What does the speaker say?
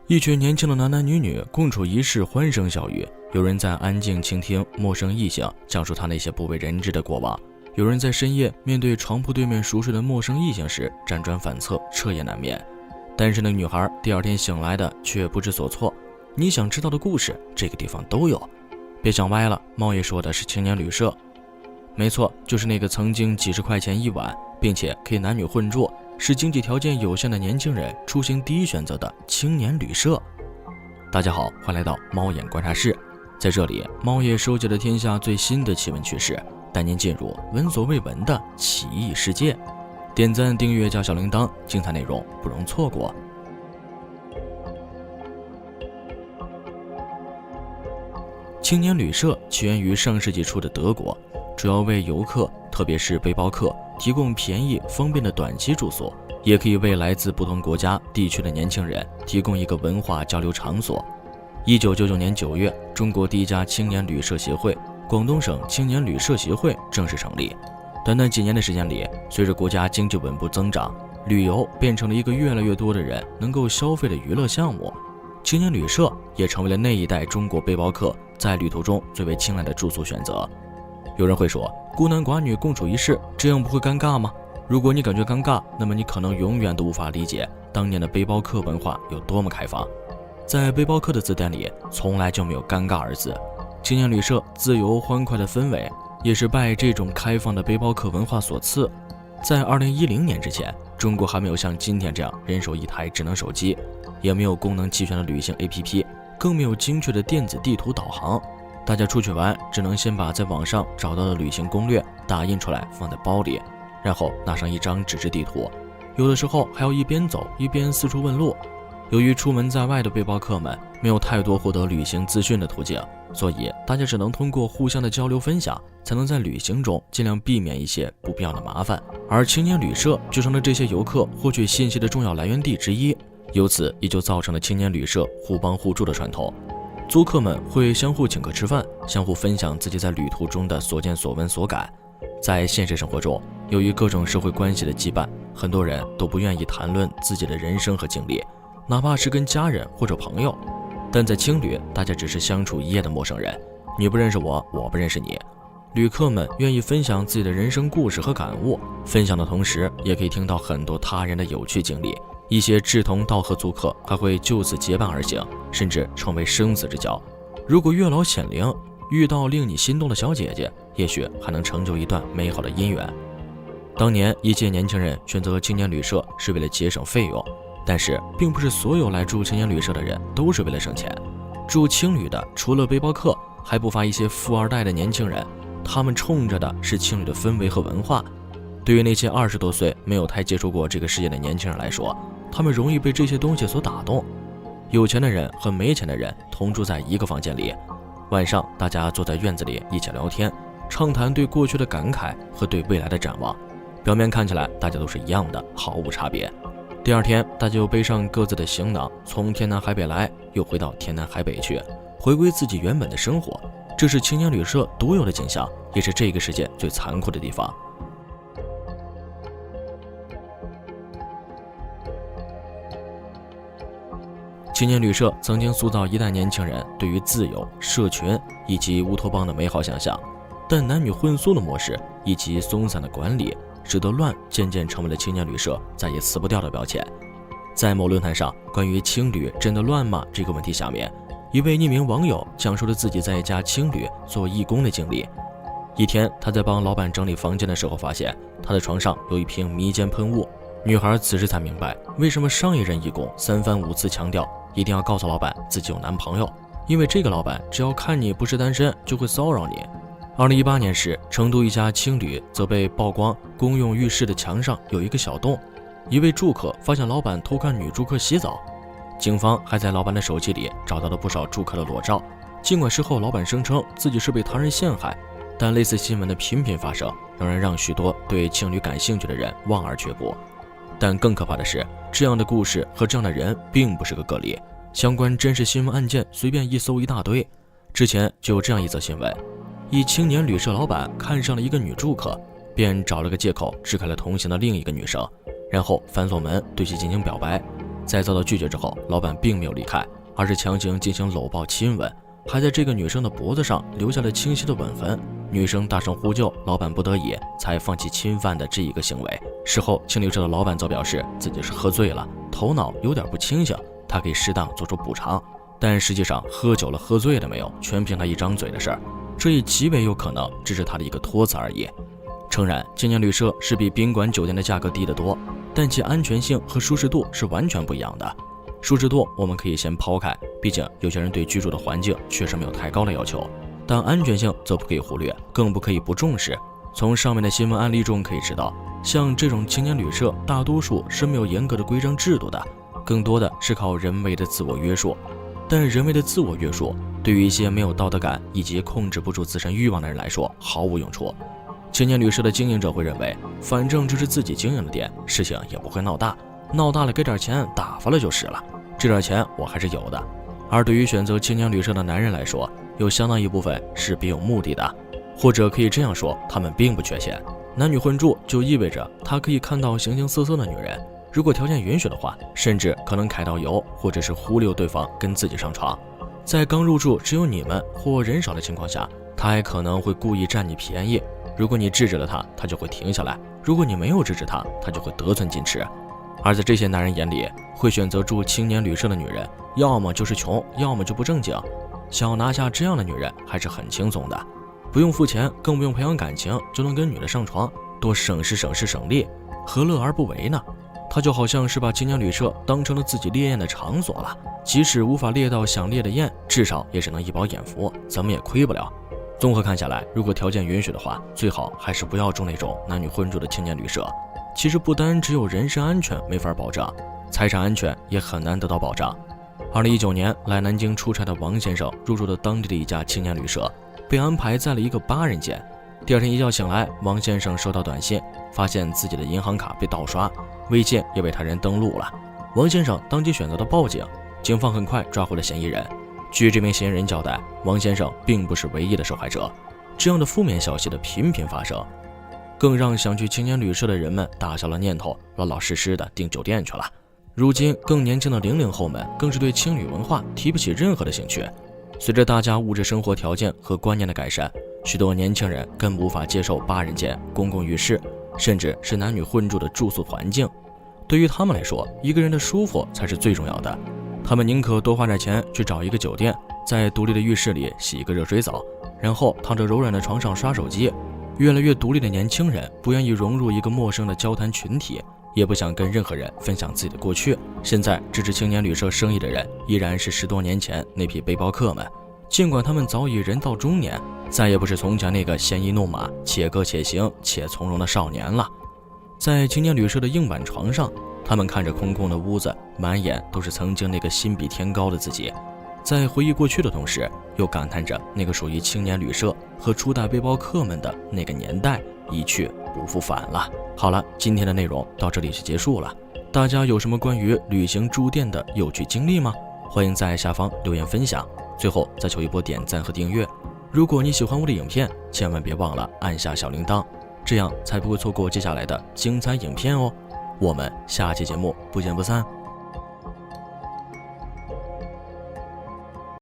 一群年轻的男男女女共处一室，欢声笑语。有人在安静倾听陌生异性讲述他那些不为人知的过往，有人在深夜面对床铺对面熟睡的陌生异性时辗转反侧，彻夜难眠。单身的女孩第二天醒来的却不知所措。你想知道的故事，这个地方都有。别想歪了，猫爷说的是青年旅社。没错，就是那个曾经几十块钱一晚，并且可以男女混住，是经济条件有限的年轻人出行第一选择的青年旅社。大家好，欢迎来到猫眼观察室，在这里，猫爷收集了天下最新的奇闻趣事，带您进入闻所未闻的奇异世界。点赞、订阅加小铃铛，精彩内容不容错过。青年旅社起源于上世纪初的德国，主要为游客，特别是背包客提供便宜方便的短期住宿，也可以为来自不同国家地区的年轻人提供一个文化交流场所。1999年9月，中国第一家青年旅社协会——广东省青年旅社协会正式成立。短短几年的时间里，随着国家经济稳步增长，旅游变成了一个越来越多的人能够消费的娱乐项目。青年旅社也成为了那一代中国背包客在旅途中最为青睐的住宿选择。有人会说，孤男寡女共处一室，这样不会尴尬吗？如果你感觉尴尬，那么你可能永远都无法理解当年的背包客文化有多么开放。在背包客的字典里，从来就没有尴尬二字。青年旅社自由欢快的氛围，也是拜这种开放的背包客文化所赐。在2010年之前，中国还没有像今天这样人手一台智能手机，也没有功能齐全的旅行 APP， 更没有精确的电子地图导航。大家出去玩，只能先把在网上找到的旅行攻略打印出来放在包里，然后拿上一张纸质地图，有的时候还要一边走一边四处问路。由于出门在外的背包客们没有太多获得旅行资讯的途径，所以大家只能通过互相的交流分享，才能在旅行中尽量避免一些不必要的麻烦。而青年旅社就成了这些游客获取信息的重要来源地之一，由此也就造成了青年旅社互帮互助的传统。租客们会相互请客吃饭，相互分享自己在旅途中的所见所闻所感。在现实生活中，由于各种社会关系的羁绊，很多人都不愿意谈论自己的人生和经历，哪怕是跟家人或者朋友。但在青旅，大家只是相处一夜的陌生人，你不认识我，我不认识你。旅客们愿意分享自己的人生故事和感悟，分享的同时也可以听到很多他人的有趣经历。一些志同道合租客还会就此结伴而行，甚至成为生死之交。如果月老显灵，遇到令你心动的小姐姐，也许还能成就一段美好的姻缘。当年一些年轻人选择青年旅社是为了节省费用，但是并不是所有来住青年旅社的人都是为了省钱。住青旅的除了背包客，还不乏一些富二代的年轻人，他们冲着的是青旅的氛围和文化。对于那些20多岁没有太接触过这个世界的年轻人来说，他们容易被这些东西所打动。有钱的人和没钱的人同住在一个房间里，晚上大家坐在院子里一起聊天，畅谈对过去的感慨和对未来的展望。表面看起来大家都是一样的，毫无差别。第二天，大家又背上各自的行囊，从天南海北来，又回到天南海北去，回归自己原本的生活。这是青年旅社独有的景象，也是这个世界最残酷的地方。青年旅社曾经塑造一代年轻人对于自由、社群以及乌托邦的美好想象，但男女混宿的模式以及松散的管理，使得乱渐渐成为了青年旅社再也撕不掉的标签。在某论坛上，关于青旅真的乱吗这个问题下面，一位匿名网友讲述了自己在一家青旅做义工的经历。一天，他在帮老板整理房间的时候，发现他的床上有一瓶迷奸喷雾。女孩此时才明白，为什么上一任义工3番5次强调一定要告诉老板自己有男朋友，因为这个老板只要看你不是单身，就会骚扰你。2018年时，成都一家青旅则被曝光公用浴室的墙上有一个小洞，一位住客发现老板偷看女住客洗澡。警方还在老板的手机里找到了不少住客的裸照，尽管事后老板声称自己是被他人陷害，但类似新闻的频频发生，仍然让许多对青旅感兴趣的人望而却步。但更可怕的是，这样的故事和这样的人并不是个例，相关真实新闻案件随便一搜一大堆。之前就有这样一则新闻，一青年旅社老板看上了一个女住客，便找了个借口支开了同行的另一个女生，然后反锁门对其进行表白。在遭到拒绝之后，老板并没有离开，而是强行进行搂抱亲吻，还在这个女生的脖子上留下了清晰的吻痕。女生大声呼救，老板不得已才放弃侵犯的这一个行为。事后青旅社的老板则表示自己是喝醉了，头脑有点不清醒，他可以适当做出补偿，但实际上喝酒了喝醉了没有，全凭他一张嘴的事儿，这也极为有可能只是他的一个托词而已。诚然，青年旅社是比宾馆酒店的价格低得多，但其安全性和舒适度是完全不一样的。舒适度我们可以先抛开，毕竟有些人对居住的环境确实没有太高的要求，但安全性则不可以忽略，更不可以不重视。从上面的新闻案例中可以知道，像这种青年旅社大多数是没有严格的规章制度的，更多的是靠人为的自我约束。但人为的自我约束对于一些没有道德感以及控制不住自身欲望的人来说毫无用处。青年旅社的经营者会认为，反正这是自己经营的店，事情也不会闹大，闹大了给点钱打发了就是了，这点钱我还是有的。而对于选择青年旅社的男人来说，有相当一部分是别有目的的，或者可以这样说，他们并不缺钱。男女混住就意味着他可以看到形形色色的女人，如果条件允许的话，甚至可能揩到油，或者是忽悠对方跟自己上床。在刚入住只有你们或人少的情况下，他还可能会故意占你便宜，如果你制止了他，他就会停下来；如果你没有制止他，他就会得寸进尺。而在这些男人眼里，会选择住青年旅社的女人，要么就是穷，要么就不正经。想要拿下这样的女人还是很轻松的，不用付钱，更不用培养感情，就能跟女的上床，多省时省事省力，何乐而不为呢？他就好像是把青年旅社当成了自己猎艳的场所了，即使无法猎到想猎的艳，至少也是能一饱眼福，怎么也亏不了。综合看下来，如果条件允许的话，最好还是不要住那种男女混住的青年旅社。其实不单只有人身安全没法保障，财产安全也很难得到保障。2019年来南京出差的王先生入住了当地的一家青年旅社，被安排在了一个8人间。第二天一觉醒来，王先生收到短信，发现自己的银行卡被盗刷，微信也被他人登录了。王先生当即选择了报警，警方很快抓获了嫌疑人。据这名嫌疑人交代，王先生并不是唯一的受害者，这样的负面消息的频频发生，更让想去青年旅社的人们打消了念头，老老实实的订酒店去了。如今更年轻的00后们更是对青旅文化提不起任何的兴趣。随着大家物质生活条件和观念的改善，许多年轻人更无法接受8人间、公共浴室，甚至是男女混住的住宿环境。对于他们来说，一个人的舒服才是最重要的。他们宁可多花点钱去找一个酒店，在独立的浴室里洗一个热水澡，然后躺着柔软的床上刷手机。越来越独立的年轻人不愿意融入一个陌生的交谈群体，也不想跟任何人分享自己的过去。现在支持青年旅社生意的人依然是10多年前那批背包客们，尽管他们早已人到中年，再也不是从前那个鲜衣怒马、且歌且行且从容的少年了。在青年旅社的硬板床上，他们看着空空的屋子，满眼都是曾经那个心比天高的自己，在回忆过去的同时，又感叹着那个属于青年旅社和初代背包客们的那个年代一去不复返了。好了，今天的内容到这里就结束了。大家有什么关于旅行住店的有趣经历吗？欢迎在下方留言分享。最后再求一波点赞和订阅。如果你喜欢我的影片，千万别忘了按下小铃铛，这样才不会错过接下来的精彩影片哦。我们下期节目不见不散。